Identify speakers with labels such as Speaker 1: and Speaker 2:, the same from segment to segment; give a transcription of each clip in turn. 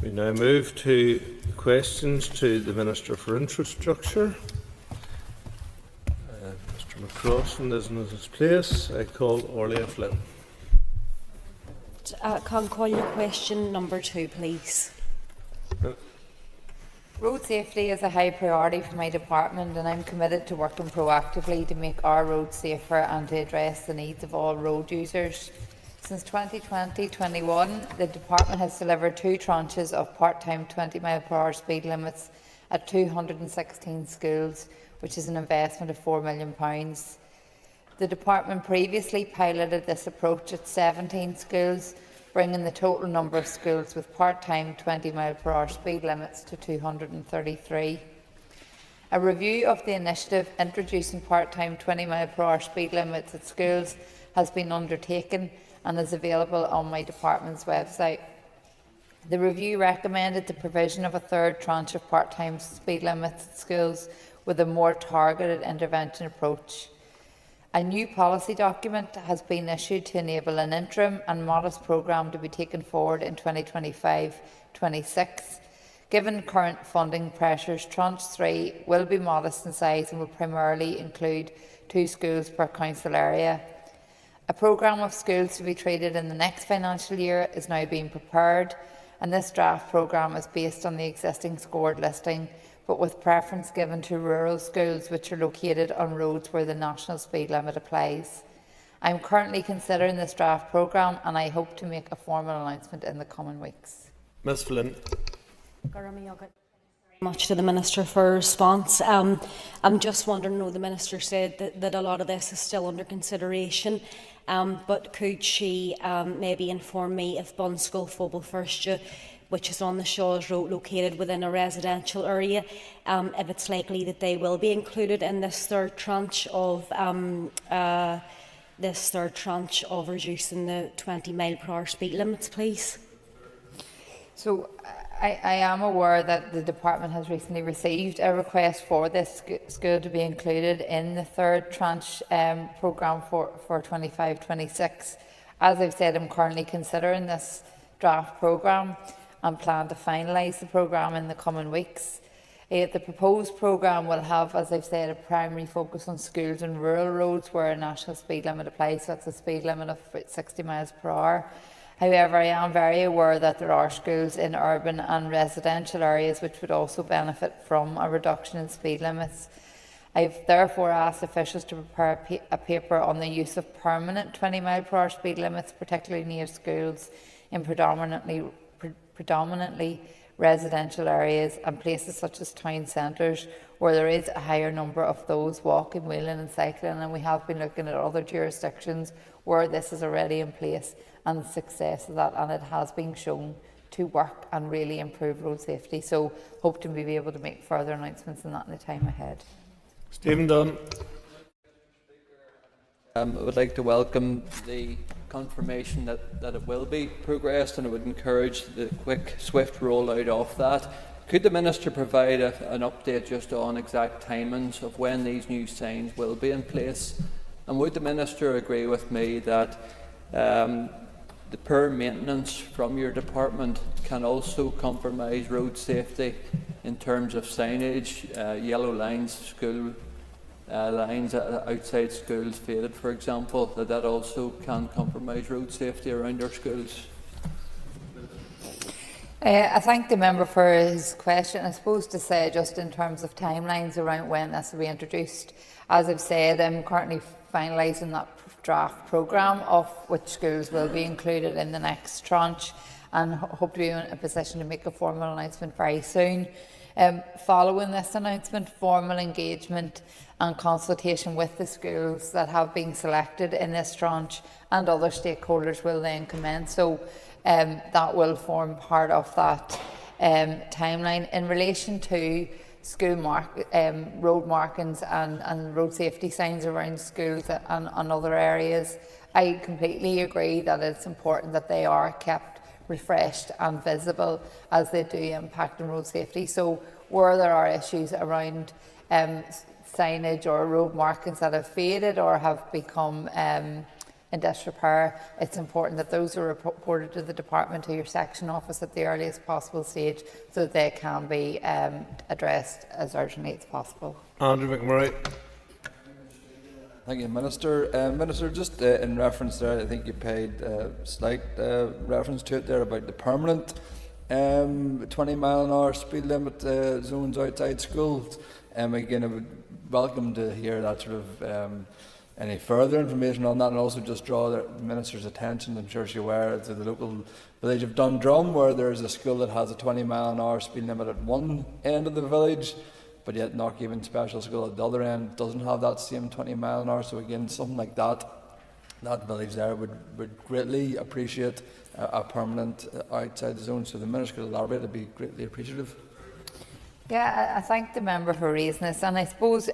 Speaker 1: We now move to questions to the Minister for Infrastructure. Mr McCrossan is in his place. I call Orlia Flynn.
Speaker 2: Can call your question number 2, please.
Speaker 3: Road safety is a high priority for my department, and I'm committed to working proactively to make our roads safer and to address the needs of all road users. Since 2020-21, the department has delivered 2 tranches of part-time 20-mile-per-hour speed limits at 216 schools, which is an investment of £4 million. The department previously piloted this approach at 17 schools, bringing the total number of schools with part-time 20-mile-per-hour speed limits to 233. A review of the initiative introducing part-time 20-mile-per-hour speed limits at schools has been undertaken and is available on my department's website. The review recommended the provision of a 3rd tranche of part-time speed limits at schools with a more targeted intervention approach. A new policy document has been issued to enable an interim and modest programme to be taken forward in 2025-26. Given current funding pressures, Tranche 3 will be modest in size and will primarily include 2 schools per council area. A programme of schools to be treated in the next financial year is now being prepared, and this draft programme is based on the existing scored listing, but with preference given to rural schools which are located on roads where the national speed limit applies. I am currently considering this draft programme, and I hope to make a formal announcement in the coming weeks.
Speaker 1: Ms Flynn.
Speaker 2: Much to the Minister for a response. I'm just wondering, the Minister said that a lot of this is still under consideration, but could she maybe inform me if Bunschool Phobal First, which is on the Shaws Road, located within a residential area, if it's likely that they will be included in this 3rd tranche of reducing the 20-mile-per-hour speed limits, please?
Speaker 3: So I am aware that the department has recently received a request for this school to be included in the 3rd tranche programme for 25-26. As I've said, I'm currently considering this draft programme and plan to finalise the programme in the coming weeks. The proposed programme will have, as I've said, a primary focus on schools and rural roads where a national speed limit applies, so that's a speed limit of 60 miles per hour. However, I am very aware that there are schools in urban and residential areas which would also benefit from a reduction in speed limits. I have therefore asked officials to prepare a paper on the use of permanent 20-mile-per-hour speed limits, particularly near schools in predominantly residential areas and places such as town centres where there is a higher number of those walking, wheeling and cycling, and we have been looking at other jurisdictions where this is already in place and the success of that, and it has been shown to work and really improve road safety. So hope to be able to make further announcements on that in the time ahead.
Speaker 1: Stephen Dunn.
Speaker 4: I would like to welcome the confirmation that it will be progressed, and I would encourage the quick, swift rollout of that. Could the Minister provide an update just on exact timings of when these new signs will be in place? And would the Minister agree with me that the poor maintenance from your department can also compromise road safety in terms of signage, yellow lines, school lines outside schools faded, for example, that also can compromise road safety around our schools?
Speaker 3: I thank the member for his question. I suppose to say, just in terms of timelines around when this will be introduced, as I've said, I'm currently finalising that draft programme of which schools will be included in the next tranche, and hope to be in a position to make a formal announcement very soon. Following this announcement, formal engagement and consultation with the schools that have been selected in this tranche and other stakeholders will then commence. So that will form part of that timeline. In relation to school road markings and road safety signs around schools and other areas, I completely agree that it's important that they are kept refreshed and visible, as they do impact on road safety. So where there are issues around signage or road markings that have faded or have become in disrepair, it's important that those are reported to the department, to your section office at the earliest possible stage, so that they can be addressed as urgently as possible.
Speaker 1: Andrew McMurray.
Speaker 5: Thank you, Minister. Minister, just in reference there, I think you paid slight reference to it there about the permanent 20-mile-an-hour speed limit zones outside schools. Again, I would welcome to hear that sort of any further information on that, and also just draw the Minister's attention, I'm sure she's aware, to the local village of Dundrum, where there's a school that has a 20-mile-an-hour speed limit at one end of the village, but yet Knockhaven Special School at the other end doesn't have that same 20-mile-an-hour. So again, something like that, that village there would greatly appreciate a permanent outside zone. So the Minister could elaborate, it'd be greatly appreciative.
Speaker 3: Yeah, I thank the member for raising this, and I suppose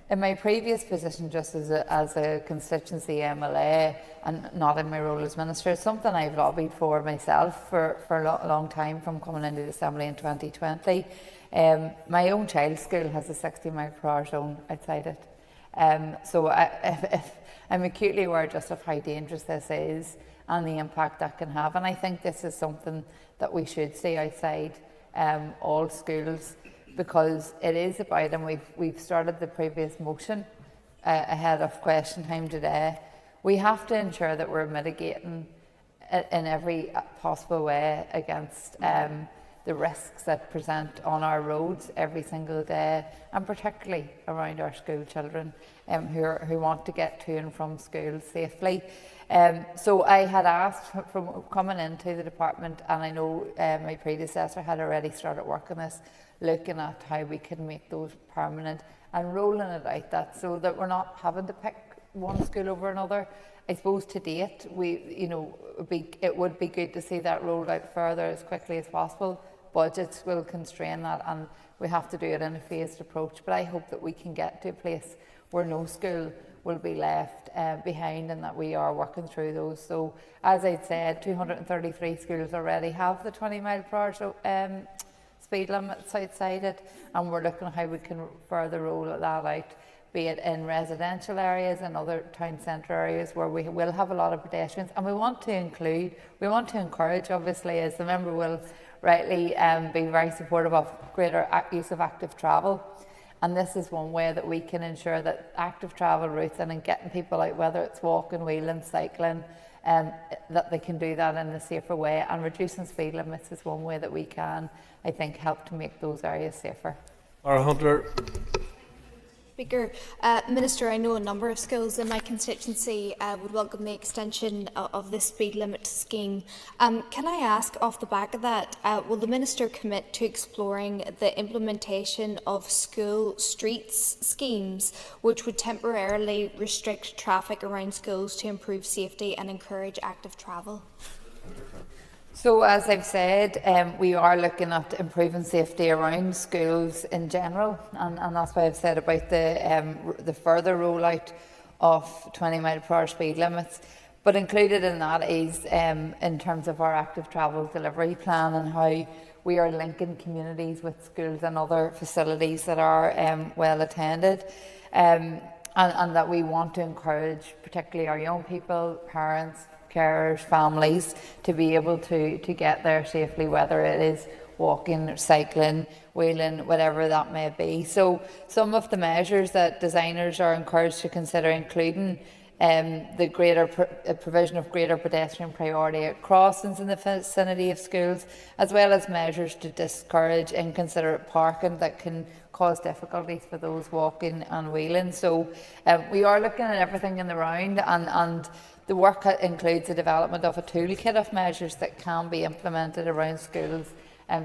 Speaker 3: in my previous position, just as a constituency MLA and not in my role as Minister, it's something I've lobbied for myself for a long time, from coming into the Assembly in 2020. My own child's school has a 60-mile-per-hour zone outside it. So I'm acutely aware just of how dangerous this is and the impact that can have. And I think this is something that we should see outside all schools, because it is about, and we've started the previous motion ahead of question time today, we have to ensure that we're mitigating in every possible way against the risks that present on our roads every single day, and particularly around our school children who want to get to and from school safely. So I had asked from coming into the department, and I know my predecessor had already started work on this, looking at how we can make those permanent and rolling it out, that so that we're not having to pick one school over another. I suppose to date, it would be good to see that rolled out further as quickly as possible. Budgets will constrain that, and we have to do it in a phased approach. But I hope that we can get to a place where no school will be left behind, and that we are working through those. So, as I said, 233 schools already have the 20-mile-per-hour speed limits outside it, and we're looking at how we can further roll that out, be it in residential areas and other town centre areas where we will have a lot of pedestrians. And we want to encourage, obviously, as the member will rightly be very supportive of greater use of active travel. And this is one way that we can ensure that active travel routes and in getting people out, whether it's walking, wheeling, cycling, that they can do that in a safer way. And reducing speed limits is one way that we can, I think, help to make those areas safer.
Speaker 1: Our Hunter.
Speaker 6: Speaker, Minister, I know a number of schools in my constituency would welcome the extension of this speed limit scheme. Can I ask, off the back of that, will the Minister commit to exploring the implementation of school streets schemes which would temporarily restrict traffic around schools to improve safety and encourage active travel?
Speaker 3: So, as I've said, we are looking at improving safety around schools in general, and that's why I've said about the further rollout of 20-mile-per-hour speed limits. But included in that is, in terms of our active travel delivery plan, and how we are linking communities with schools and other facilities that are well attended, and that we want to encourage particularly our young people, parents, carers, families, to be able to get there safely, whether it is walking, cycling, wheeling, whatever that may be. So some of the measures that designers are encouraged to consider, including the greater provision of greater pedestrian priority at crossings in the vicinity of schools, as well as measures to discourage inconsiderate parking that can cause difficulties for those walking and wheeling. So we are looking at everything in the round, and the work includes the development of a toolkit of measures that can be implemented around schools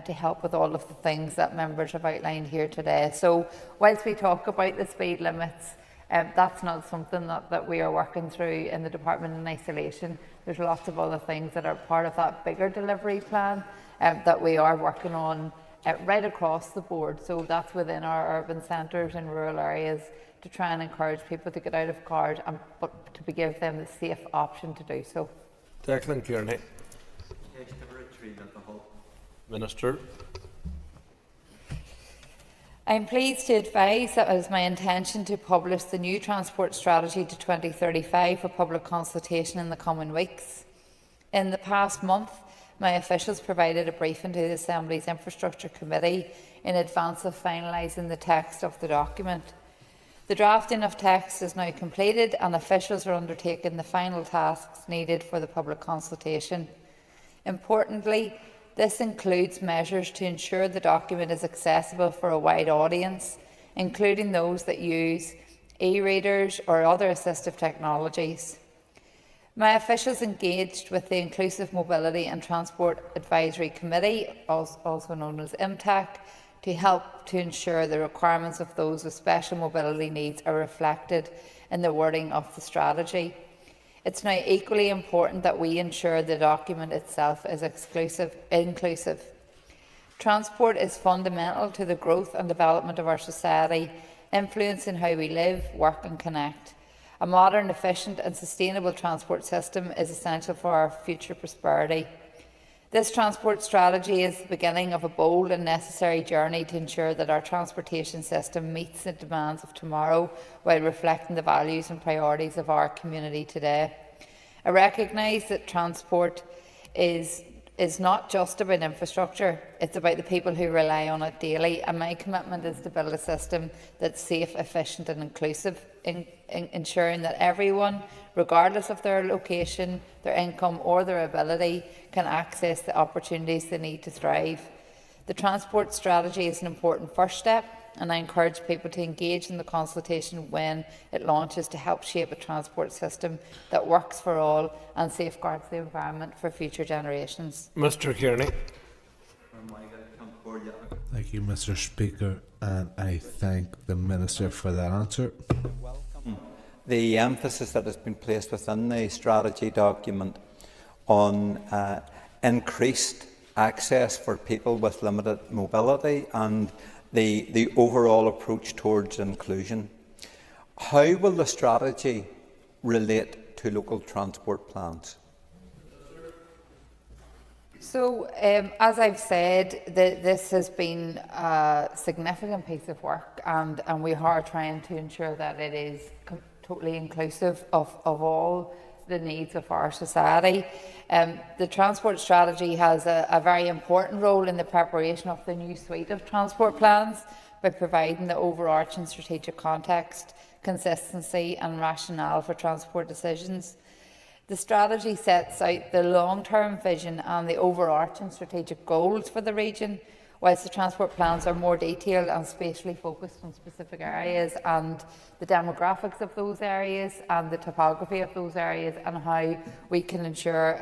Speaker 3: to help with all of the things that members have outlined here today. So whilst we talk about the speed limits, that's not something that we are working through in the department in isolation. There's lots of other things that are part of that bigger delivery plan that we are working on right across the board. So that's within our urban centres and rural areas, to try and encourage people to get out of cars, but to give them the safe option to do so.
Speaker 1: Declan Kearney. Minister.
Speaker 3: I am pleased to advise that it is my intention to publish the new transport strategy to 2035 for public consultation in the coming weeks. In the past month, my officials provided a briefing to the Assembly's Infrastructure Committee in advance of finalising the text of the document. The drafting of text is now completed and officials are undertaking the final tasks needed for the public consultation. Importantly, this includes measures to ensure the document is accessible for a wide audience, including those that use e-readers or other assistive technologies. My officials engaged with the Inclusive Mobility and Transport Advisory Committee, also known as IMTAC, to help to ensure the requirements of those with special mobility needs are reflected in the wording of the strategy. It's now equally important that we ensure the document itself is inclusive. Transport is fundamental to the growth and development of our society, influencing how we live, work and connect. A modern, efficient and sustainable transport system is essential for our future prosperity. This transport strategy is the beginning of a bold and necessary journey to ensure that our transportation system meets the demands of tomorrow while reflecting the values and priorities of our community today. I recognise that transport is not just about infrastructure, it's about the people who rely on it daily, and my commitment is to build a system that's safe, efficient and inclusive, ensuring that everyone, regardless of their location, their income or their ability, can access the opportunities they need to thrive. The transport strategy is an important first step, and I encourage people to engage in the consultation when it launches to help shape a transport system that works for all and safeguards the environment for future generations.
Speaker 1: Mr. Kearney.
Speaker 7: Thank you, Mr. Speaker, and I thank the Minister for that answer.
Speaker 8: The emphasis that has been placed within the strategy document on increased access for people with limited mobility and the overall approach towards inclusion. How will the strategy relate to local transport plans?
Speaker 3: So, as I've said, this has been a significant piece of work, and we are trying to ensure that it is totally inclusive of all the needs of our society. The transport strategy has a very important role in the preparation of the new suite of transport plans by providing the overarching strategic context, consistency and rationale for transport decisions. The strategy sets out the long-term vision and the overarching strategic goals for the region, whilst the transport plans are more detailed and spatially focused on specific areas and the demographics of those areas and the topography of those areas and how we can ensure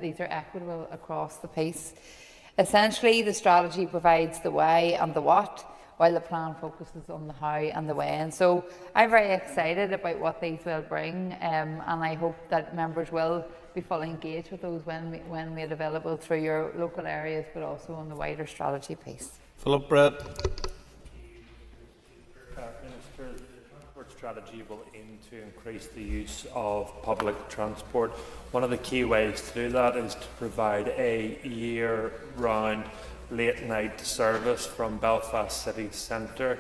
Speaker 3: these are equitable across the piece. Essentially, the strategy provides the why and the what, while the plan focuses on the how and the when. So I'm very excited about what these will bring, and I hope that members will be fully engaged with those when made available through your local areas, but also on the wider strategy piece.
Speaker 1: Philip Brett.
Speaker 9: Minister, the transport strategy will aim to increase the use of public transport. One of the key ways to do that is to provide a year-round late-night service from Belfast city centre,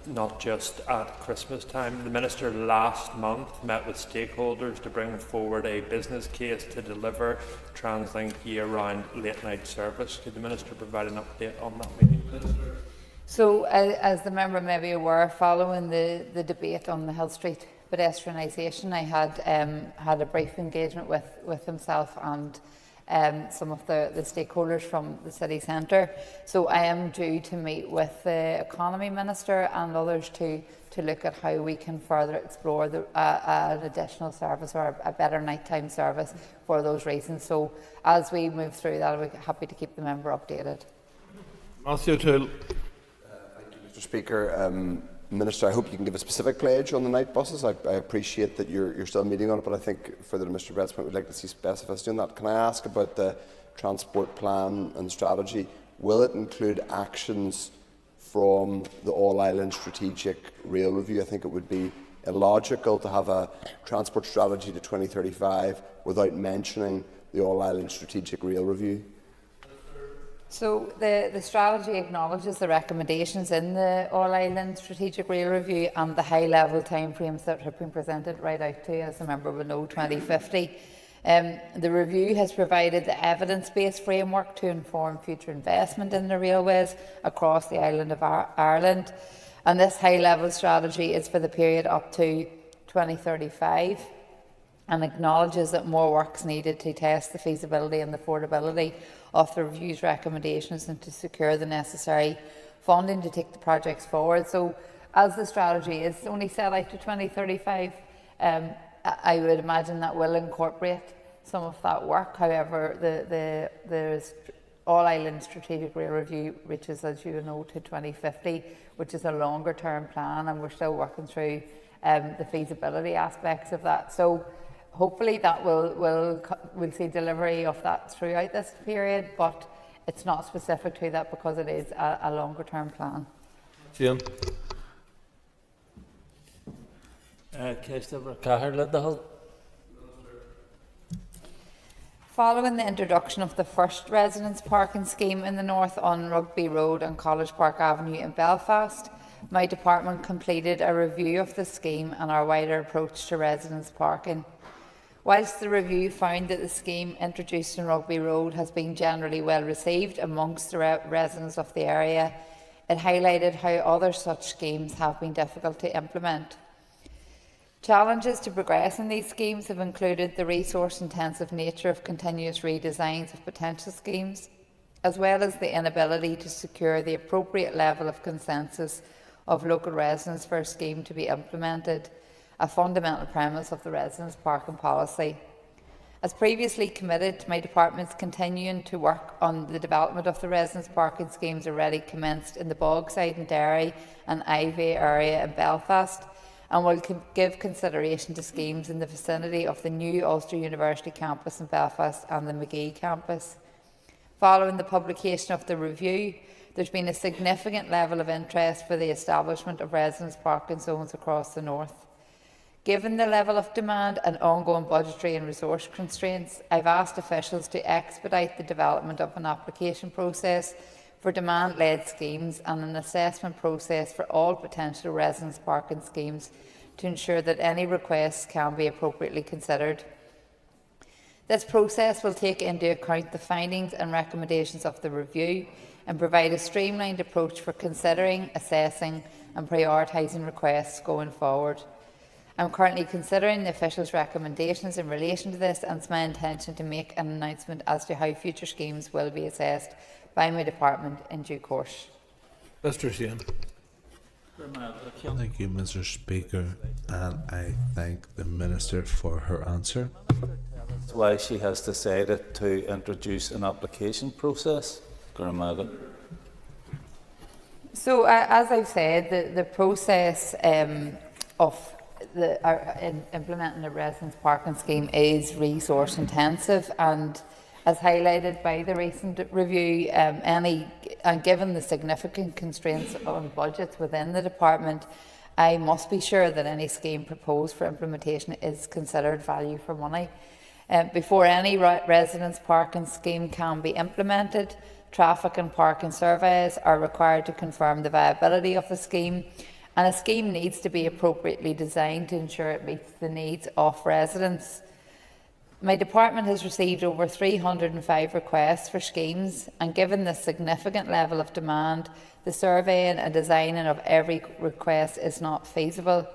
Speaker 9: not just at Christmas time. The Minister last month met with stakeholders to bring forward a business case to deliver TransLink year-round late-night service. Could the Minister provide an update on that meeting, please?
Speaker 3: So, as the member may be aware, following the debate on the Hill Street pedestrianisation, I had a brief engagement with himself and some of the stakeholders from the city centre. So I am due to meet with the Economy Minister and others to look at how we can further explore an additional service or a better nighttime service for those reasons. So as we move through that, I'll be happy to keep the member updated.
Speaker 1: Matthew O'Toole.
Speaker 10: Thank you, Mr. Speaker. Minister, I hope you can give a specific pledge on the night buses. I appreciate that you're still meeting on it, but I think further to Mr. Brett's point, we'd like to see specificity on that. Can I ask about the transport plan and strategy? Will it include actions from the All-Ireland Strategic Rail Review? I think it would be illogical to have a transport strategy to 2035 without mentioning the All-Ireland Strategic Rail Review.
Speaker 3: So the strategy acknowledges the recommendations in the All-Ireland Strategic Rail Review and the high-level timeframes that have been presented right out to, as the member will know, 2050. The review has provided the evidence-based framework to inform future investment in the railways across the island of Ireland, and this high-level strategy is for the period up to 2035 and acknowledges that more work is needed to test the feasibility and the affordability of the review's recommendations and to secure the necessary funding to take the projects forward. So, as the strategy is only set out to 2035, I would imagine that will incorporate some of that work. However, the All-Ireland Strategic Rail Review reaches, as you know, to 2050, which is a longer-term plan, and we're still working through the feasibility aspects of that. So, hopefully that we'll see delivery of that throughout this period, but it's not specific to that because it is a longer term plan.
Speaker 1: Jim.
Speaker 3: Following the introduction of the first residence parking scheme in the north on Rugby Road and College Park Avenue in Belfast, my department completed a review of the scheme and our wider approach to residence parking. Whilst the review found that the scheme introduced in Rugby Road has been generally well received amongst the residents of the area, it highlighted how other such schemes have been difficult to implement. Challenges to progressing these schemes have included the resource-intensive nature of continuous redesigns of potential schemes, as well as the inability to secure the appropriate level of consensus of local residents for a scheme to be implemented, a fundamental premise of the residence parking policy. As previously committed, my department is continuing to work on the development of the residence parking schemes already commenced in the Bogside and Derry and Ivy area in Belfast, and will give consideration to schemes in the vicinity of the new Ulster University campus in Belfast and the Magee campus. Following the publication of the review, there's been a significant level of interest for the establishment of residence parking zones across the north. Given the level of demand and ongoing budgetary and resource constraints, I've asked officials to expedite the development of an application process for demand-led schemes and an assessment process for all potential residence parking schemes to ensure that any requests can be appropriately considered. This process will take into account the findings and recommendations of the review and provide a streamlined approach for considering, assessing and prioritising requests going forward. I'm currently considering the officials' recommendations in relation to this, and it's my intention to make an announcement as to how future schemes will be assessed by my department in due course.
Speaker 1: Mr. Sheehan.
Speaker 7: Thank you, Mr. Speaker, and I thank the Minister for her answer.
Speaker 11: That's why she has decided to introduce an application process.
Speaker 3: So, as I've said, the process of implementing the residence parking scheme is resource intensive, and as highlighted by the recent review, and given the significant constraints on budgets within the department, I must be sure that any scheme proposed for implementation is considered value for money. Before any residence parking scheme can be implemented, traffic and parking surveys are required to confirm the viability of the scheme, and a scheme needs to be appropriately designed to ensure it meets the needs of residents. My department has received over 305 requests for schemes, and given the significant level of demand, the surveying and designing of every request is not feasible.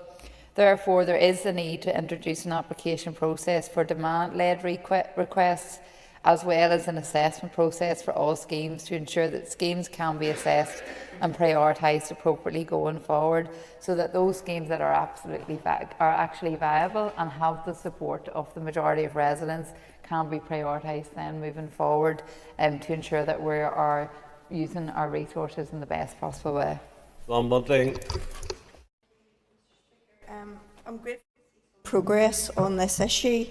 Speaker 3: Therefore, there is the need to introduce an application process for demand-led requests, as well as an assessment process for all schemes to ensure that schemes can be assessed and prioritised appropriately going forward, so that those schemes that are actually viable and have the support of the majority of residents can be prioritised then moving forward, to ensure that we are using our resources in the best possible way.
Speaker 12: I'm grateful for progress on this issue.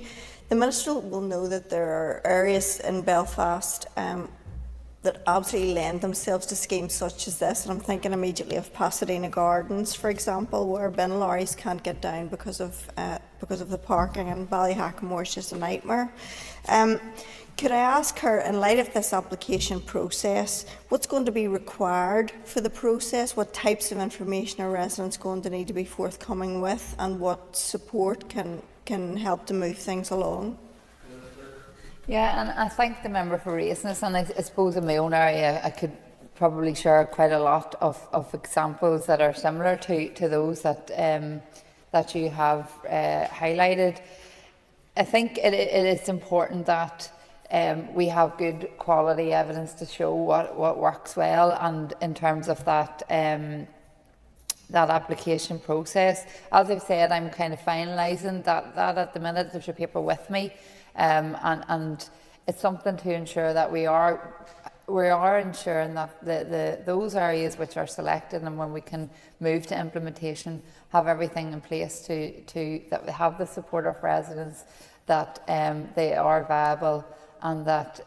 Speaker 12: The Minister will know that there are areas in Belfast that absolutely lend themselves to schemes such as this, and I'm thinking immediately of Pasadena Gardens, for example, where bin lorries can't get down because of because of the parking in Ballyhackamore is just a nightmare. Could I ask her, in light of this application process, what's going to be required for the process? What types of information are residents going to need to be forthcoming with, and what support can help to move things along?
Speaker 3: Yeah, and I thank the member for raising this, and I suppose in my own area I could probably share quite a lot of examples that are similar to those that that you have highlighted. I think it is important that we have good quality evidence to show what works well, and in terms of that that application process, as I've said, I'm kind of finalising that at the minute. There's a paper with me, and it's something to ensure that we are ensuring that those areas which are selected, and when we can move to implementation, have everything in place to that we have the support of residents, that they are viable, and that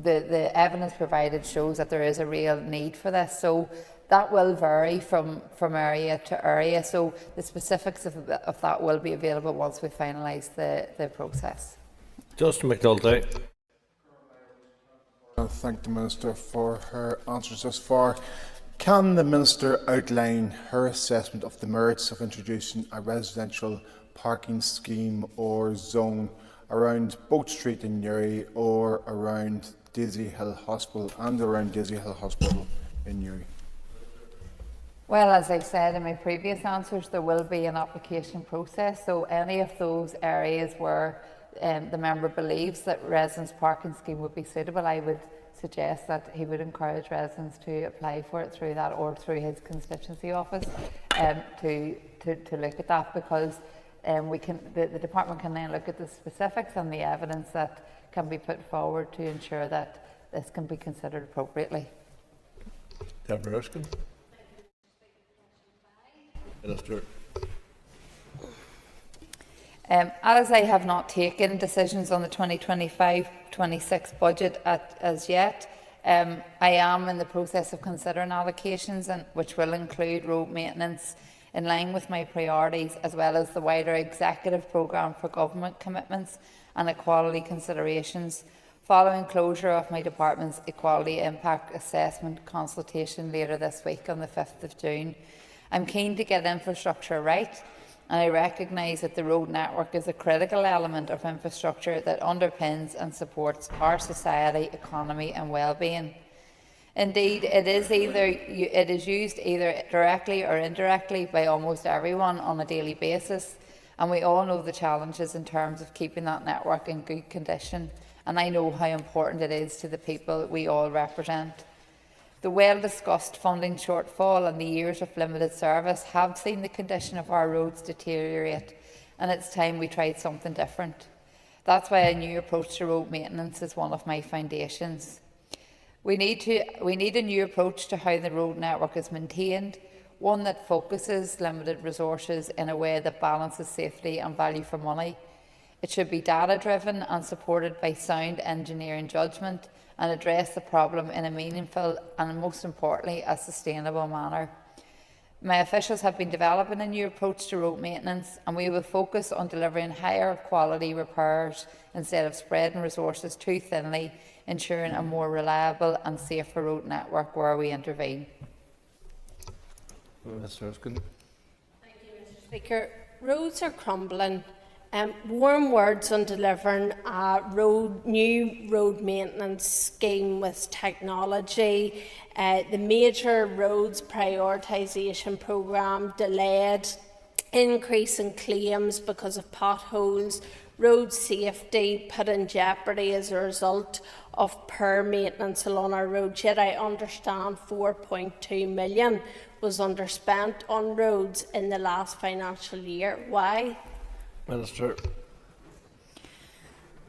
Speaker 3: the evidence provided shows that there is a real need for this. So that will vary from area to area. So the specifics of that will be available once we finalise the process.
Speaker 1: Justin McNulty.
Speaker 13: I thank the Minister for her answers thus far. Can the Minister outline her assessment of the merits of introducing a residential parking scheme or zone around Boat Street in Newry, or around Daisy Hill Hospital and around Daisy Hill Hospital in Newry?
Speaker 3: Well, as I've said in my previous answers, there will be an application process. So any of those areas where the member believes that residents' parking scheme would be suitable, I would suggest that he would encourage residents to apply for it through that, or through his constituency office, to look at that, because the department can then look at the specifics and the evidence that can be put forward to ensure that this can be considered appropriately.
Speaker 1: Deborah Erskine. Minister.
Speaker 3: As I have not taken decisions on the 2025-26 budget as yet, I am in the process of considering allocations, which will include road maintenance in line with my priorities, as well as the wider executive programme for government commitments and equality considerations, following closure of my department's equality impact assessment consultation later this week on the 5th of June. I'm keen to get infrastructure right, and I recognise that the road network is a critical element of infrastructure that underpins and supports our society, economy and well-being. Indeed, it is used either directly or indirectly by almost everyone on a daily basis, and we all know the challenges in terms of keeping that network in good condition, and I know how important it is to the people we all represent. The well-discussed funding shortfall and the years of limited service have seen the condition of our roads deteriorate, and it's time we tried something different. That's why a new approach to road maintenance is one of my foundations. We need a new approach to how the road network is maintained, one that focuses limited resources in a way that balances safety and value for money. It should be data-driven and supported by sound engineering judgment, and address the problem in a meaningful and, most importantly, a sustainable manner. My officials have been developing a new approach to road maintenance, and we will focus on delivering higher quality repairs instead of spreading resources too thinly, ensuring a more reliable and safer road network where we intervene.
Speaker 1: Mr. Erskine.
Speaker 14: Thank you, Mr. Speaker. Roads are crumbling. Warm words on delivering a new road maintenance scheme with technology. The major roads prioritisation programme delayed, increase in claims because of potholes, road safety put in jeopardy as a result of poor maintenance along our roads. Yet I understand 4.2 million was underspent on roads in the last financial year. Why?
Speaker 1: Minister.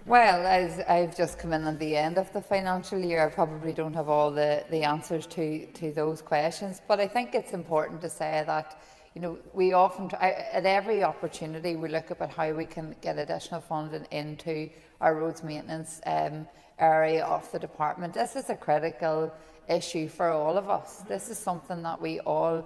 Speaker 3: Well, as I've just come in at the end of the financial year, I probably don't have all the answers to those questions, but I think it's important to say that, you know, we often, at every opportunity, we look about how we can get additional funding into our roads maintenance. area of the department. This is a critical issue for all of us. This is something that we all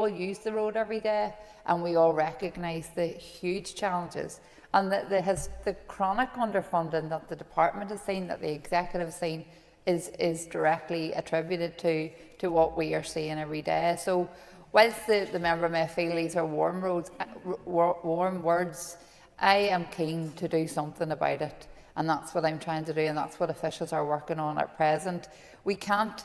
Speaker 3: use the road every day, and we all recognise the huge challenges and the chronic underfunding that the department has seen, that the executive has seen, is directly attributed to what we are seeing every day. So whilst the member may feel these are warm words, I am keen to do something about it, and that's what I'm trying to do, and that's what officials are working on at present. We can't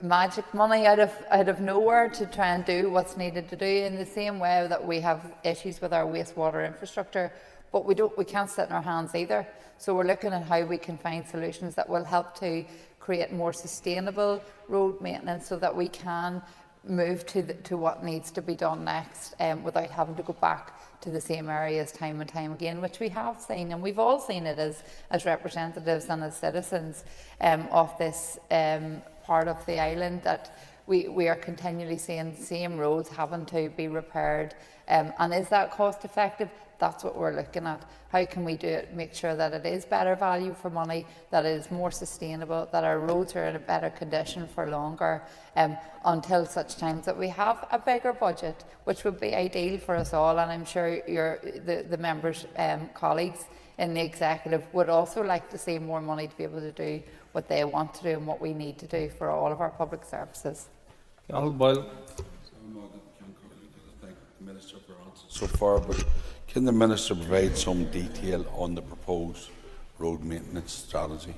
Speaker 3: magic money out of nowhere to try and do what's needed to do, in the same way that we have issues with our wastewater infrastructure, but we can't sit in our hands either. So we're looking at how we can find solutions that will help to create more sustainable road maintenance, so that we can move to what needs to be done next, without having to go back to the same areas time and time again, which we have seen, and we've all seen it as representatives and as citizens of this part of the island, that we are continually seeing the same roads having to be repaired. And is that cost effective? That's what we're looking at. How can we do it, make sure that it is better value for money, that it is more sustainable, that our roads are in a better condition for longer, until such times that we have a bigger budget, which would be ideal for us all. And I'm sure the members' colleagues in the executive would also like to see more money to be able to do what they want to do and what we need to do for all of our public services.
Speaker 1: Boyle.
Speaker 15: Thank the Minister for answering so far, but can the Minister provide some detail on the proposed road maintenance strategy?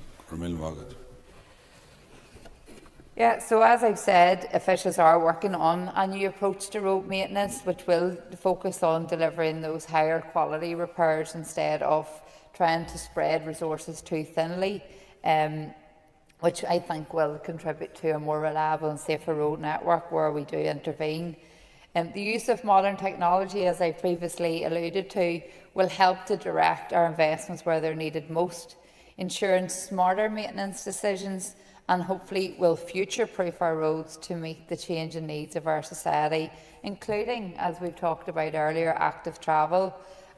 Speaker 3: Yeah, so as I've said, officials are working on a new approach to road maintenance, which will focus on delivering those higher quality repairs instead of trying to spread resources too thinly, which I think will contribute to a more reliable and safer road network where we do intervene. The use of modern technology, as I previously alluded to, will help to direct our investments where they're needed most, ensuring smarter maintenance decisions, and hopefully will future-proof our roads to meet the changing needs of our society, including, as we've talked about earlier, active travel,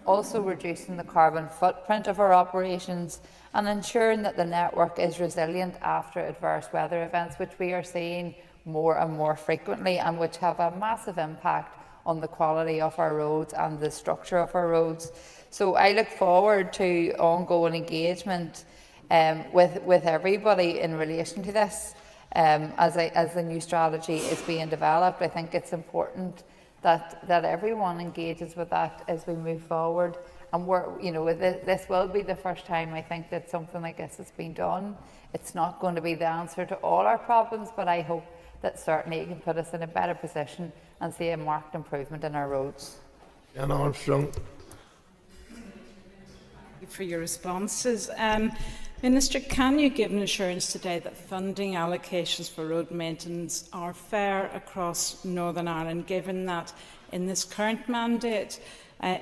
Speaker 3: also reducing the carbon footprint of our operations, and ensuring that the network is resilient after adverse weather events, which we are seeing more and more frequently, and which have a massive impact on the quality of our roads and the structure of our roads. So I look forward to ongoing engagement with everybody in relation to this. As the new strategy is being developed, I think it's important that everyone engages with that as we move forward. And this will be the first time, I think, that something like this has been done. It's not going to be the answer to all our problems, but I hope that certainly it can put us in a better position and see a marked improvement in our roads.
Speaker 1: Anne Armstrong.
Speaker 16: Thank you for your responses. Minister, can you give an assurance today that funding allocations for road maintenance are fair across Northern Ireland, given that in this current mandate,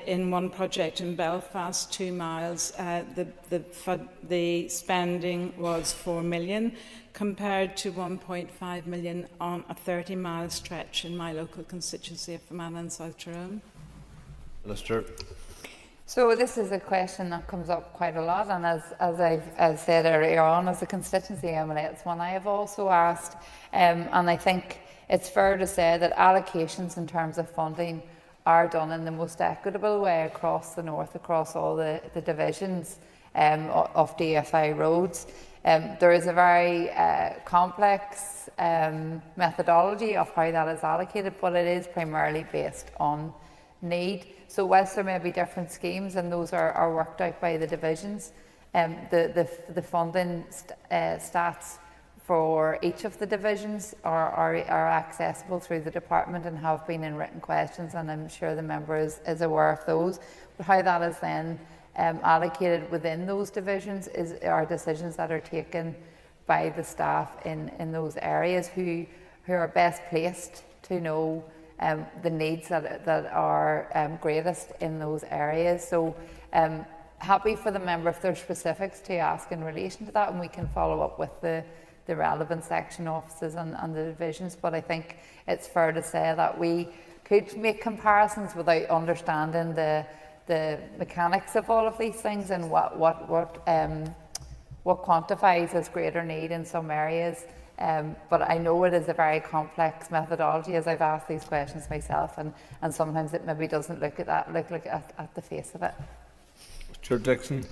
Speaker 16: in one project in Belfast, 2 miles, the spending was 4 million, compared to 1.5 million on a 30-mile stretch in my local constituency of Fermanagh and South Tyrone?
Speaker 1: Minister.
Speaker 3: So this is a question that comes up quite a lot, and as I've said earlier on, as a constituency MLA, it's one I have also asked, and I think it's fair to say that allocations in terms of funding are done in the most equitable way across the north, across all the divisions of DFI roads. There is a very complex methodology of how that is allocated, but it is primarily based on need. So whilst there may be different schemes, and those are worked out by the divisions, the funding stats for each of the divisions are accessible through the department and have been in written questions, and I'm sure the member is aware of those. But how that is then allocated within those divisions are decisions that are taken by the staff in those areas who are best placed to know the needs that are greatest in those areas. So happy for the member, if there's specifics to ask in relation to that, and we can follow up with the relevant section offices and the divisions. But I think it's fair to say that we could make comparisons without understanding the mechanics of all of these things and what what quantifies as greater need in some areas. But I know it is a very complex methodology, as I've asked these questions myself, and sometimes it maybe doesn't look at that, look at the face of it.
Speaker 1: Mr. Dixon.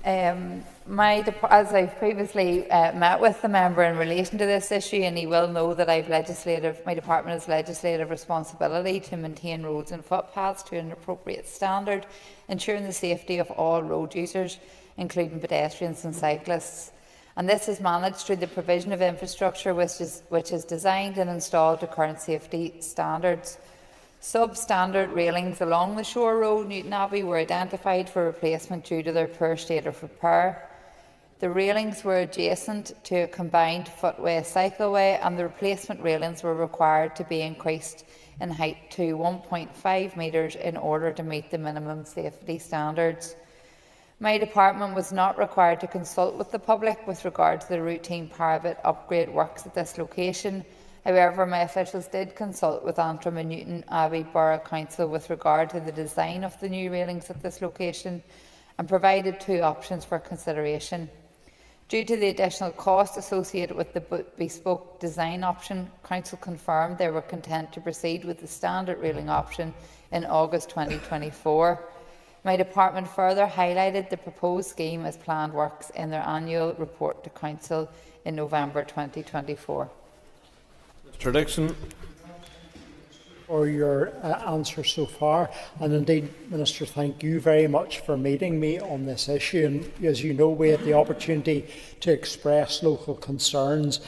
Speaker 3: As I've previously met with the member in relation to this issue, and he will know that my department has legislative responsibility to maintain roads and footpaths to an appropriate standard, ensuring the safety of all road users, including pedestrians and cyclists. And this is managed through the provision of infrastructure which is designed and installed to current safety standards. Substandard railings along the Shore Road, Newton Abbey, were identified for replacement due to their poor state of repair. The railings were adjacent to a combined footway cycleway, and the replacement railings were required to be increased in height to 1.5 metres in order to meet the minimum safety standards. My department was not required to consult with the public with regard to the routine parapet upgrade works at this location. However, my officials did consult with Antrim and Newton Abbey Borough Council with regard to the design of the new railings at this location and provided 2 options for consideration. Due to the additional cost associated with the bespoke design option, Council confirmed they were content to proceed with the standard railing option in August 2024. My department further highlighted the proposed scheme as planned works in their annual report to Council in November 2024.
Speaker 1: Mr. Dixon.
Speaker 17: For your answer so far, and indeed, Minister, thank you very much for meeting me on this issue. And as you know, we had the opportunity to express local concerns.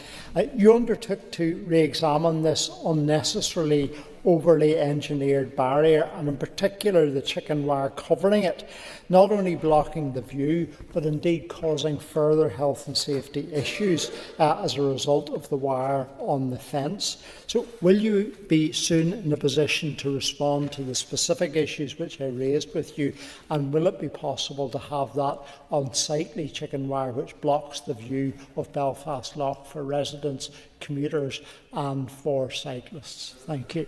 Speaker 17: You undertook to re-examine this unnecessarily overly engineered barrier, and in particular the chicken wire covering it, not only blocking the view but indeed causing further health and safety issues as a result of the wire on the fence. So will you be soon in a position to respond to the specific issues which I raised with you, and will it be possible to have that unsightly chicken wire which blocks the view of Belfast Lough for residents, commuters and for cyclists? Thank you.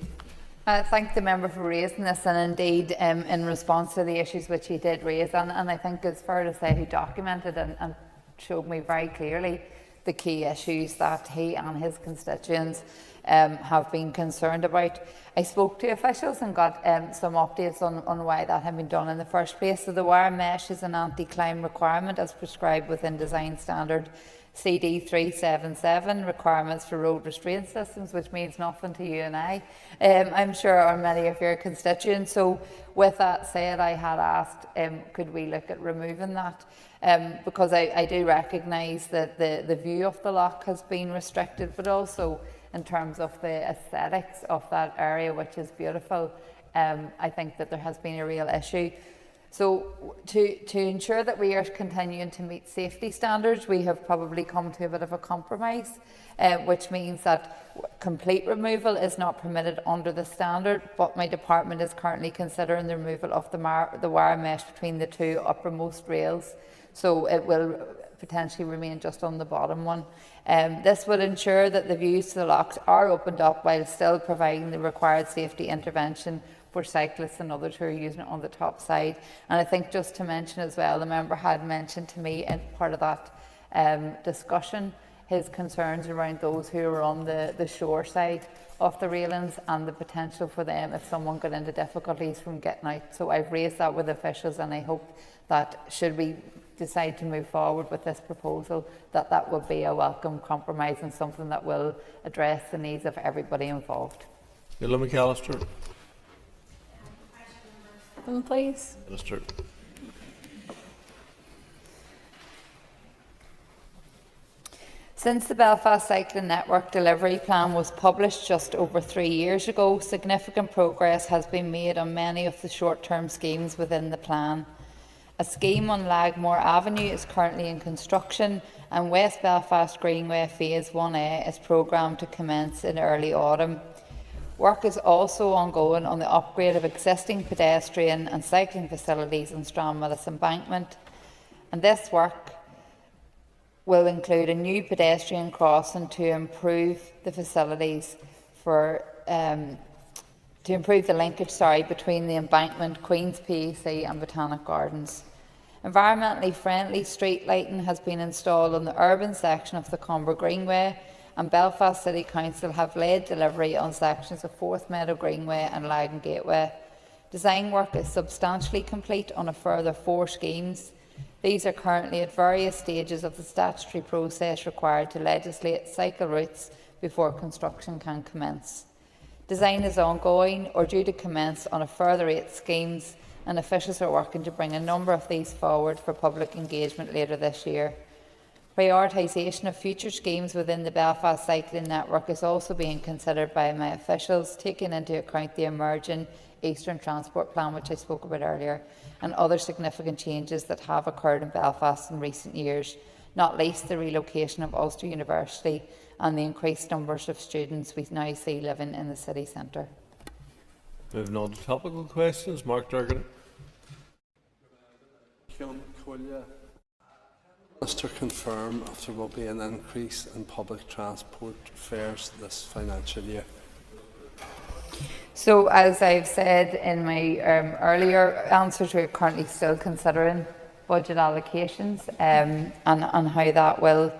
Speaker 3: Thank the member for raising this, and indeed in response to the issues which he did raise, and I think it's fair to say he documented and showed me very clearly the key issues that he and his constituents have been concerned about. I spoke to officials and got some updates on why that had been done in the first place. So the wire mesh is an anti-climb requirement as prescribed within Design Standard CD 377, requirements for road restraint systems, which means nothing to you and I, I'm sure, or many of your constituents. So with that said, I had asked, could we look at removing that? Because I do recognise that the view of the loch has been restricted, but also in terms of the aesthetics of that area, which is beautiful, I think that there has been a real issue. So to ensure that we are continuing to meet safety standards, we have probably come to a bit of a compromise, which means that complete removal is not permitted under the standard, but my department is currently considering the removal of the wire mesh between the 2 uppermost rails, so it will potentially remain just on the bottom one. This would ensure that the views to the lochs are opened up while still providing the required safety intervention for cyclists and others who are using it on the top side. And I think just to mention as well, the member had mentioned to me in part of that discussion his concerns around those who are on the shore side of the railings and the potential for them if someone got into difficulties from getting out. So I've raised that with officials, and I hope that should we decide to move forward with this proposal, that would be a welcome compromise and something that will address the needs of everybody involved.
Speaker 1: Gilla McAllister.
Speaker 6: Please.
Speaker 1: Minister.
Speaker 3: Since the Belfast Cycling Network Delivery Plan was published just over 3 years ago, significant progress has been made on many of the short-term schemes within the plan. A scheme on Lagmore Avenue is currently in construction, and West Belfast Greenway Phase 1A is programmed to commence in early autumn. Work is also ongoing on the upgrade of existing pedestrian and cycling facilities on Stranmillis Embankment, and this work will include a new pedestrian crossing to improve the facilities for to improve the linkage between the embankment, Queen's PEC and Botanic Gardens. Environmentally friendly street lighting has been installed on the urban section of the Comber Greenway, and Belfast City Council have led delivery on sections of Fourth Meadow Greenway and Lagan Gateway. Design work is substantially complete on a further 4 schemes. These are currently at various stages of the statutory process required to legislate cycle routes before construction can commence. Design is ongoing or due to commence on a further 8 schemes, and officials are working to bring a number of these forward for public engagement later this year. Prioritisation of future schemes within the Belfast cycling network is also being considered by my officials, taking into account the emerging Eastern Transport Plan, which I spoke about earlier, and other significant changes that have occurred in Belfast in recent years, not least the relocation of Ulster University and the increased numbers of students we now see living in the city centre.
Speaker 1: Moving on to topical questions. Mark Durgan.
Speaker 18: Minister confirm if there will be an increase in public transport fares this financial year?
Speaker 3: So, as I've said in my earlier answers, we're currently still considering budget allocations and how that will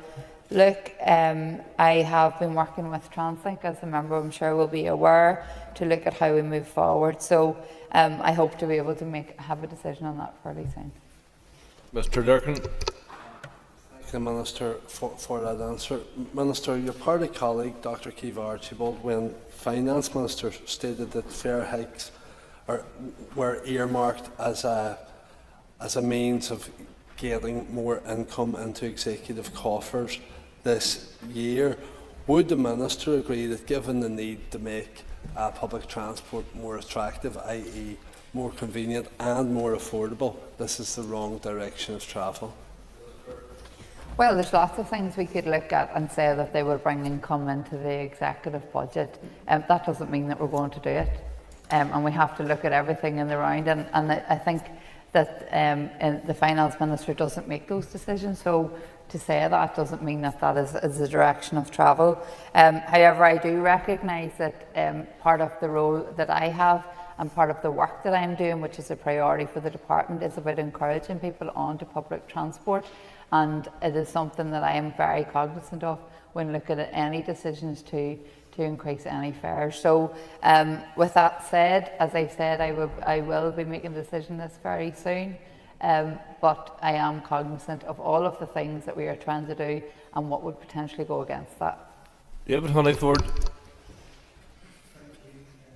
Speaker 3: look. I have been working with TransLink, as a member I'm sure will be aware, to look at how we move forward. So I hope to be able to have a decision on that fairly soon.
Speaker 1: Mr. Durkin.
Speaker 18: Thank you, Minister, for that answer. Minister, your party colleague, Dr. Keith Archibald, when Finance Minister, stated that fare hikes were earmarked as a means of getting more income into executive coffers this year. Would the Minister agree that, given the need to make public transport more attractive, i.e. more convenient and more affordable, this is the wrong direction of travel?
Speaker 3: Well, there's lots of things we could look at and say that they will bring income into the executive budget. That doesn't mean that we're going to do it. And we have to look at everything in the round. And I think that the Finance Minister doesn't make those decisions. So to say that doesn't mean that that is the direction of travel. However, I do recognise that part of the role that I have and part of the work that I'm doing, which is a priority for the department, is about encouraging people onto public transport. And it is something that I am very cognizant of when looking at any decisions to increase any fares. So with that said, as I've said, I will be making a decision this very soon. But I am cognizant of all of the things that we are trying to do and what would potentially go against that.
Speaker 1: David Honeyford.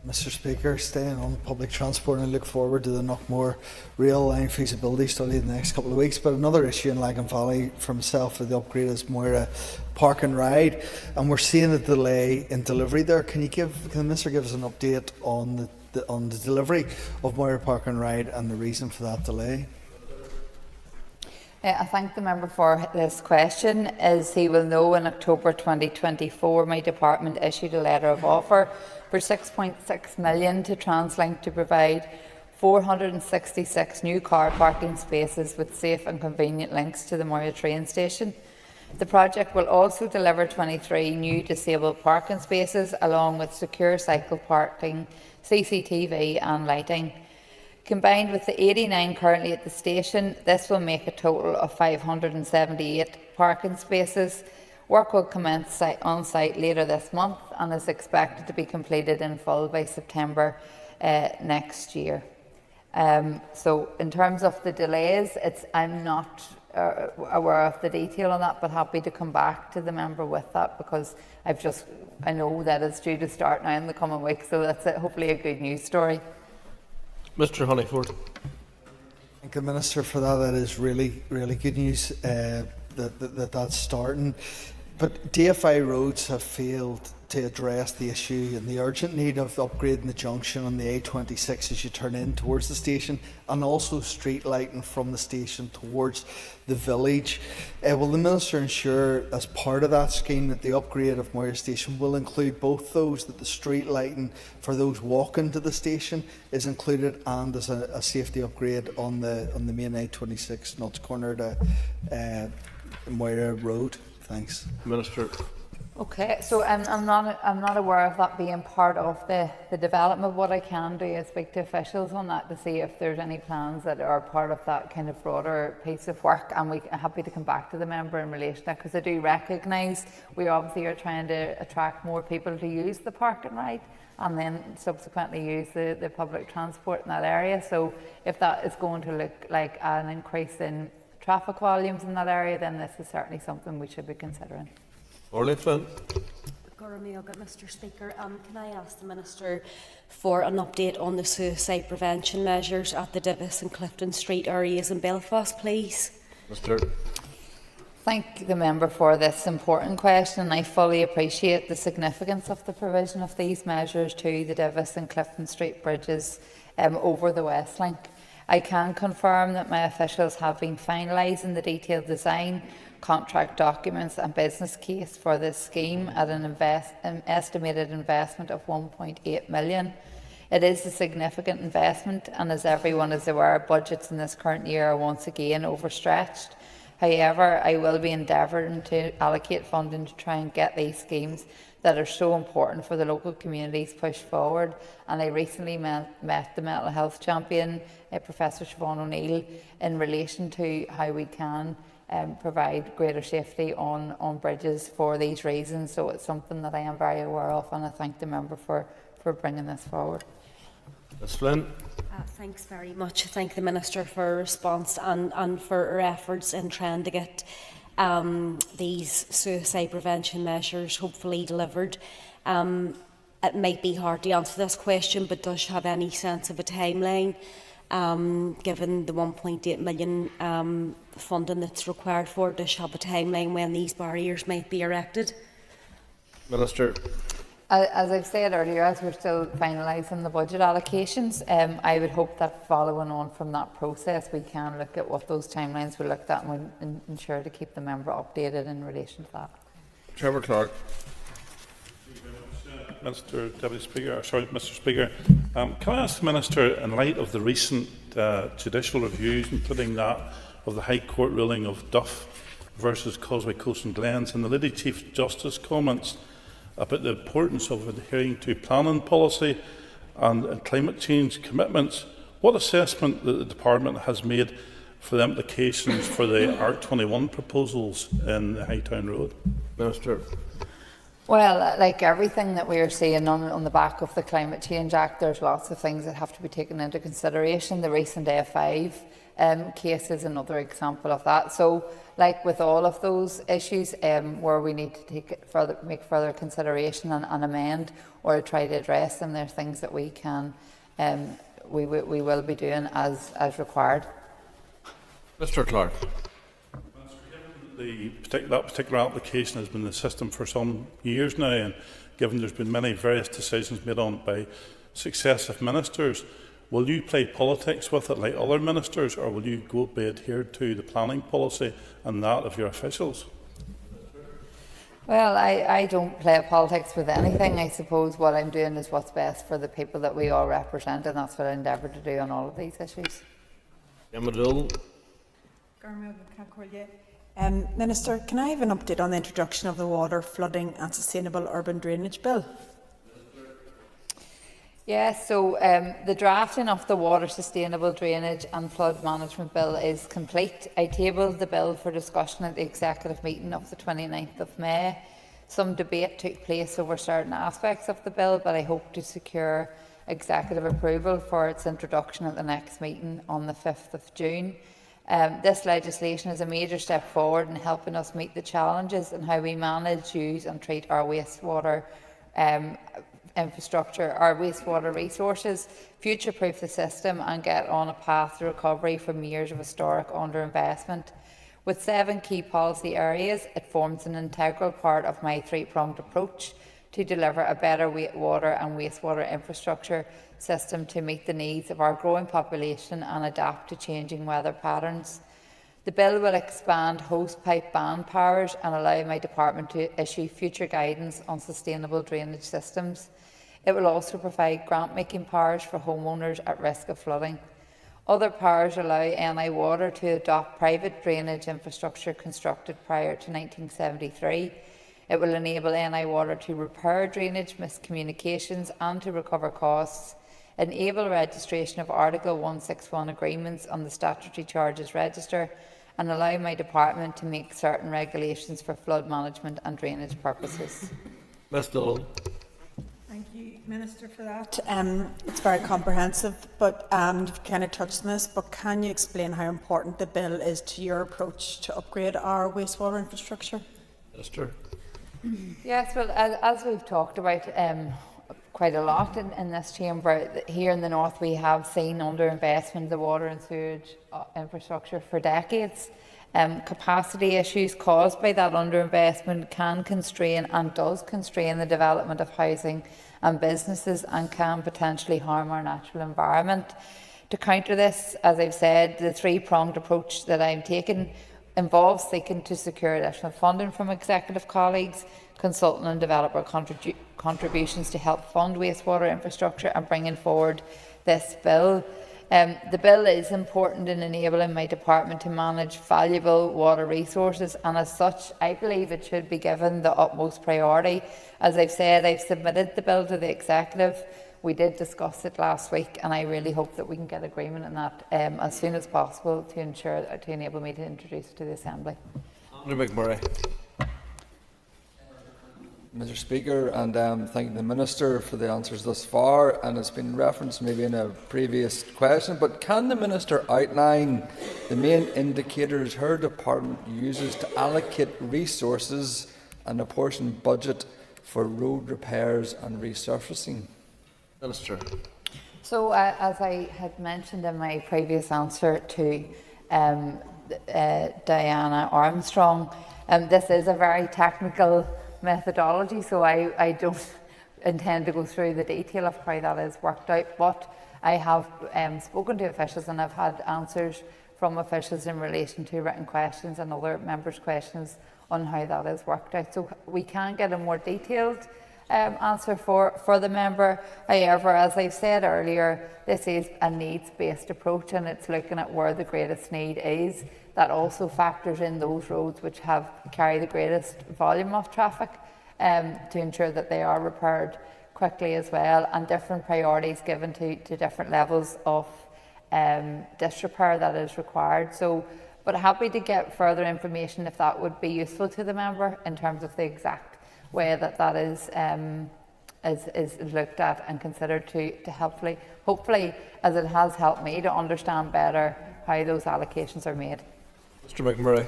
Speaker 19: Mr. Speaker, staying on public transport, and I look forward to the Knockmore rail line feasibility study in the next couple of weeks. But another issue in Lagan Valley for myself for the upgrade is Moira Park and Ride, and we're seeing a delay in delivery there. Can the Minister give us an update on the delivery of Moira Park and Ride and the reason for that delay?
Speaker 3: I thank the member for this question. As he will know, in October 2024, my department issued a letter of offer for £6.6 million to TransLink to provide 466 new car parking spaces with safe and convenient links to the Moira train station. The project will also deliver 23 new disabled parking spaces along with secure cycle parking, CCTV and lighting. Combined with the 89 currently at the station, this will make a total of 578 parking spaces. Work will commence on site later this month and is expected to be completed in full by September next year. So in terms of the delays, I'm not aware of the detail on that, but happy to come back to the member with that, because I know that it's due to start now in the coming weeks, so that's hopefully a good news story.
Speaker 1: Mr. Honeyford.
Speaker 19: Thank the Minister for that. That is really, really good news that's starting. But DFI roads have failed to address the issue and the urgent need of upgrading the junction on the A26 as you turn in towards the station, and also street lighting from the station towards the village. Will the Minister ensure, as part of that scheme, that the upgrade of Moira Station will include both those, that the street lighting for those walking to the station is included, and as a safety upgrade on the main A26 Nuts Corner to Moira Road? Thanks.
Speaker 1: Minister.
Speaker 3: Okay, so I'm not aware of that being part of the development. What I can do is speak to officials on that to see if there's any plans that are part of that kind of broader piece of work, and we're happy to come back to the member in relation to that, because I do recognise we obviously are trying to attract more people to use the park and ride and then subsequently use the public transport in that area. So if that is going to look like an increase in traffic volumes in that area, then this is certainly something we should be considering.
Speaker 1: Orley Flynn.
Speaker 2: Mr. Speaker, can I ask the Minister for an update on the suicide prevention measures at the Divis and Clifton Street areas in Belfast, please?
Speaker 1: Mr.
Speaker 3: Thank the member for this important question. I fully appreciate the significance of the provision of these measures to the Divis and Clifton Street bridges over the West Link. I can confirm that my officials have been finalising the detailed design, contract documents and business case for this scheme at an estimated investment of £1.8 million. It is a significant investment, and as everyone is aware, budgets in this current year are once again overstretched. However, I will be endeavouring to allocate funding to try and get these schemes that are so important for the local communities pushed forward. And I recently met the mental health champion, Professor Siobhan O'Neill, in relation to how we can provide greater safety on bridges for these reasons. So it's something that I am very aware of, and I thank the member for bringing this forward.
Speaker 1: Ms Flynn.
Speaker 2: Thanks very much. I thank the Minister for her response and for her efforts in trying to get these suicide prevention measures hopefully delivered. It might be hard to answer this question, but does she have any sense of a timeline, given the 1.8 million funding that's required for it? Does she have a timeline when these barriers might be erected?
Speaker 1: Minister.
Speaker 3: As I've said earlier, as we're still finalising the budget allocations, I would hope that following on from that process, we can look at what those timelines we looked at, and we'll ensure to keep the member updated in relation to that.
Speaker 1: Trevor Clark. Mr. Speaker, can I ask the Minister, in light of the recent judicial reviews, including that of the High Court ruling of Duff versus Causeway Coast and Glens, and the Lady Chief Justice comments about the importance of adhering to planning policy and climate change commitments, what assessment the Department has made for the implications for the R21 proposals in the Hightown Road? Minister.
Speaker 3: Well, like everything that we are seeing on the back of the Climate Change Act, there's lots of things that have to be taken into consideration. The recent A5 case is another example of that. So, like with all of those issues where we need to make further consideration and amend or try to address them, there are things that we can, we will be doing as required.
Speaker 1: Mr. Clark. That particular application has been in the system for some years now, and given there's been many various decisions made on by successive ministers, will you play politics with it like other ministers, or will you be adhered to the planning policy and that of your officials?
Speaker 3: Well, I don't play politics with anything. I suppose what I'm doing is what's best for the people that we all represent, and that's what I endeavour to do on all of these issues.
Speaker 20: Minister, can I have an update on the introduction of the Water, Flooding and Sustainable Urban Drainage Bill?
Speaker 3: Yes, so the drafting of the Water, Sustainable Drainage and Flood Management Bill is complete. I tabled the bill for discussion at the Executive meeting of the 29th of May. Some debate took place over certain aspects of the bill, but I hope to secure Executive approval for its introduction at the next meeting on the 5th of June. This legislation is a major step forward in helping us meet the challenges in how we manage, use and treat our wastewater infrastructure, our wastewater resources, future-proof the system and get on a path to recovery from years of historic underinvestment. With 7 key policy areas, it forms an integral part of my 3-pronged approach to deliver a better water and wastewater infrastructure system to meet the needs of our growing population and adapt to changing weather patterns. The bill will expand hosepipe ban powers and allow my department to issue future guidance on sustainable drainage systems. It will also provide grant-making powers for homeowners at risk of flooding. Other powers allow NI Water to adopt private drainage infrastructure constructed prior to 1973. It will enable NI Water to repair drainage miscommunications and to recover costs, enable registration of Article 161 agreements on the Statutory Charges Register, and allow my department to make certain regulations for flood management and drainage purposes.
Speaker 18: Ms Dillon.
Speaker 20: Thank you, Minister, for that. It's very comprehensive, but you've kind of touched on this, but can you explain how important the bill is to your approach to upgrade our wastewater infrastructure?
Speaker 18: Minister.
Speaker 3: Yes, well, as we've talked about quite a lot in this chamber, here in the north we have seen underinvestment in the water and sewage infrastructure for decades. Capacity issues caused by that underinvestment can constrain and does constrain the development of housing and businesses and can potentially harm our natural environment. To counter this, as I've said, the three-pronged approach that I'm taking involves seeking to secure additional funding from executive colleagues, consultant and developer contributions to help fund wastewater infrastructure, and bringing forward this bill. The bill is important in enabling my department to manage valuable water resources, and as such I believe it should be given the utmost priority. As I've said, I've submitted the bill to the executive. We did discuss it last week, and I really hope that we can get agreement on that as soon as possible to enable me to introduce it to the Assembly.
Speaker 18: Honourable McMurray.
Speaker 5: Mr. Speaker, and thank the Minister for the answers thus far. And it's been referenced maybe in a previous question, but can the Minister outline the main indicators her department uses to allocate resources and apportion budget for road repairs and resurfacing?
Speaker 18: Minister.
Speaker 3: So, as I had mentioned in my previous answer to Diana Armstrong, this is a very technical methodology, so I don't intend to go through the detail of how that is worked out, but I have spoken to officials and I've had answers from officials in relation to written questions and other members' questions on how that is worked out. So we can get a more detailed answer for the member. However, as I've said earlier, this is a needs-based approach and it's looking at where the greatest need is. That also factors in those roads which carry the greatest volume of traffic to ensure that they are repaired quickly as well, and different priorities given to different levels of disrepair that is required. So, but happy to get further information if that would be useful to the member in terms of the exact way that is looked at and considered to hopefully, as it has helped me to understand better how those allocations are made.
Speaker 18: Mr. McMurray.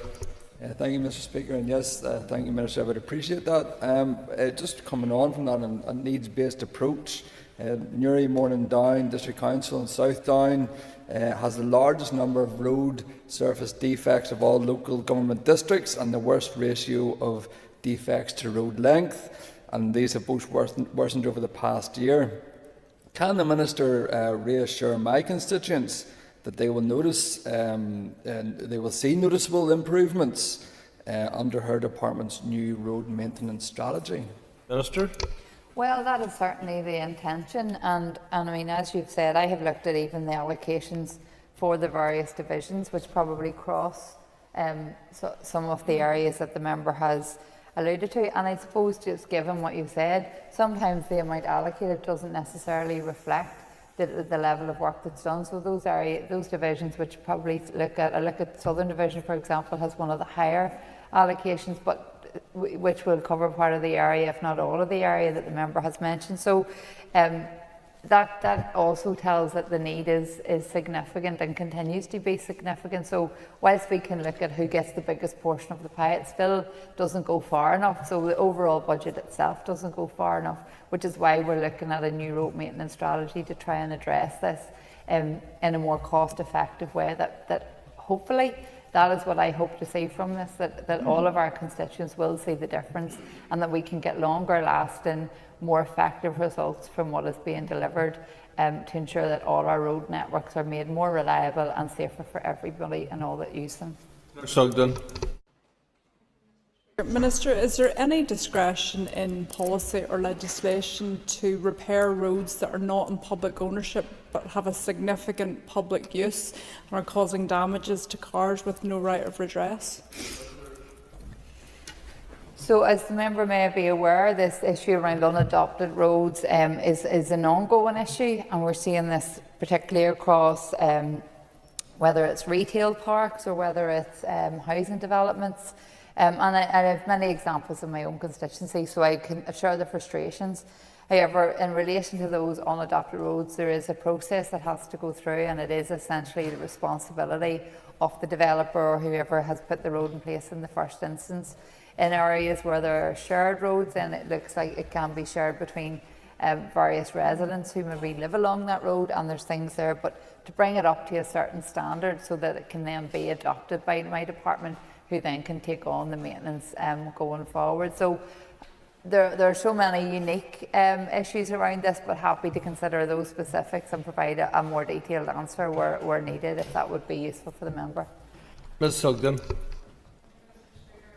Speaker 5: Thank you, Mr. Speaker, and yes, thank you, Minister. I would appreciate that. Just coming on from that, a needs-based approach. Newry, Morning Down District Council in South Down has the largest number of road surface defects of all local government districts and the worst ratio of defects to road length, and these have both worsened over the past year. Can the Minister reassure my constituents that they will notice and they will see noticeable improvements under her department's new road maintenance strategy?
Speaker 18: Minister.
Speaker 3: Well, that is certainly the intention, and I mean, as you've said, I have looked at even the allocations for the various divisions, which probably cross some of the areas that the member has alluded to, and I suppose just given what you've said, sometimes the amount allocated doesn't necessarily reflect the level of work that's done. So those divisions which probably look at Southern Division, for example, has one of the higher allocations, but which will cover part of the area, if not all of the area that the member has mentioned. So that also tells that the need is significant and continues to be significant. So whilst we can look at who gets the biggest portion of the pie, it still doesn't go far enough. So the overall budget itself doesn't go far enough, which is why we're looking at a new road maintenance strategy to try and address this in a more cost-effective way. That hopefully, that is what I hope to see from this, that all of our constituents will see the difference and that we can get longer lasting, more effective results from what is being delivered to ensure that all our road networks are made more reliable and safer for everybody and all that use them.
Speaker 18: Sugden.
Speaker 21: Minister, is there any discretion in policy or legislation to repair roads that are not in public ownership but have a significant public use and are causing damages to cars with no right of redress?
Speaker 3: So, as the member may be aware, this issue around unadopted roads is an ongoing issue, and we're seeing this particularly across whether it's retail parks or whether it's housing developments. And I have many examples in my own constituency, so I can share the frustrations. However, in relation to those unadopted roads, there is a process that has to go through, and it is essentially the responsibility of the developer or whoever has put the road in place in the first instance. In areas where there are shared roads, then it looks like it can be shared between various residents who maybe live along that road, and there's things there, but to bring it up to a certain standard so that it can then be adopted by my department, who then can take on the maintenance going forward. So there are so many unique issues around this, but happy to consider those specifics and provide a more detailed answer where needed, if that would be useful for the member.
Speaker 18: Ms Sugden.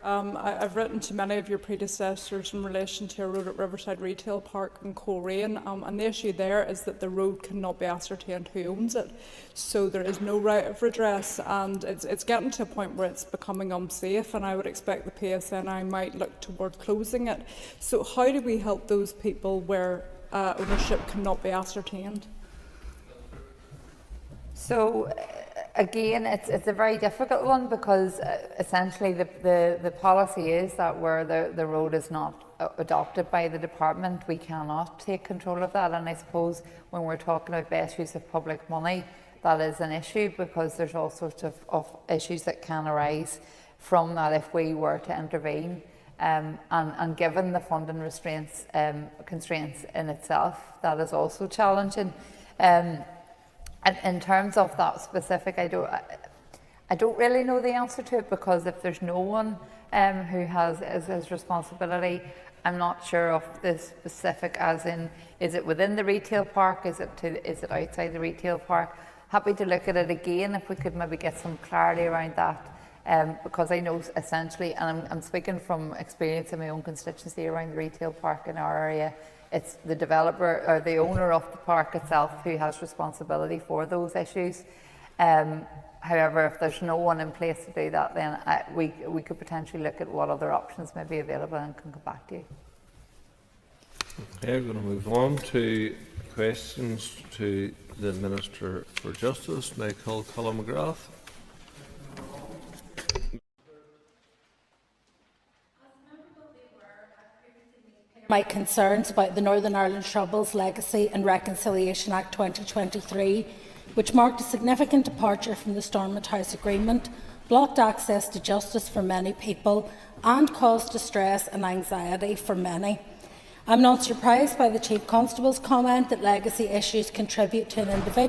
Speaker 21: I've written to many of your predecessors in relation to a road at Riverside Retail Park in Coleraine, and the issue there is that the road cannot be ascertained who owns it, so there is no right of redress, and it's getting to a point where it's becoming unsafe, and I would expect the PSNI might look toward closing it. So how do we help those people where ownership cannot be ascertained?
Speaker 3: So again, it's a very difficult one, because essentially the policy is that where the road is not adopted by the department, we cannot take control of that. And I suppose when we're talking about best use of public money, that is an issue, because there's all sorts of issues that can arise from that if we were to intervene. And given the funding constraints in itself, that is also challenging. And in terms of that specific, I don't really know the answer to it, because if there's no one who has his responsibility, I'm not sure of the specific, as in, is it within the retail park, is it outside the retail park? Happy to look at it again if we could maybe get some clarity around that, because I know essentially, and I'm speaking from experience in my own constituency around the retail park in our area, it's the developer or the owner of the park itself who has responsibility for those issues. However, if there's no one in place to do that, then we could potentially look at what other options may be available and can come back to you.
Speaker 4: Okay, we're going to move on to questions to the Minister for Justice, Michael Colin McGrath.
Speaker 22: My concerns about the Northern Ireland Troubles Legacy and Reconciliation Act 2023, which marked a significant departure from the Stormont House Agreement, blocked access to justice for many people and caused distress and anxiety for many. I'm not surprised by the Chief Constable's comment that legacy issues contribute to an individual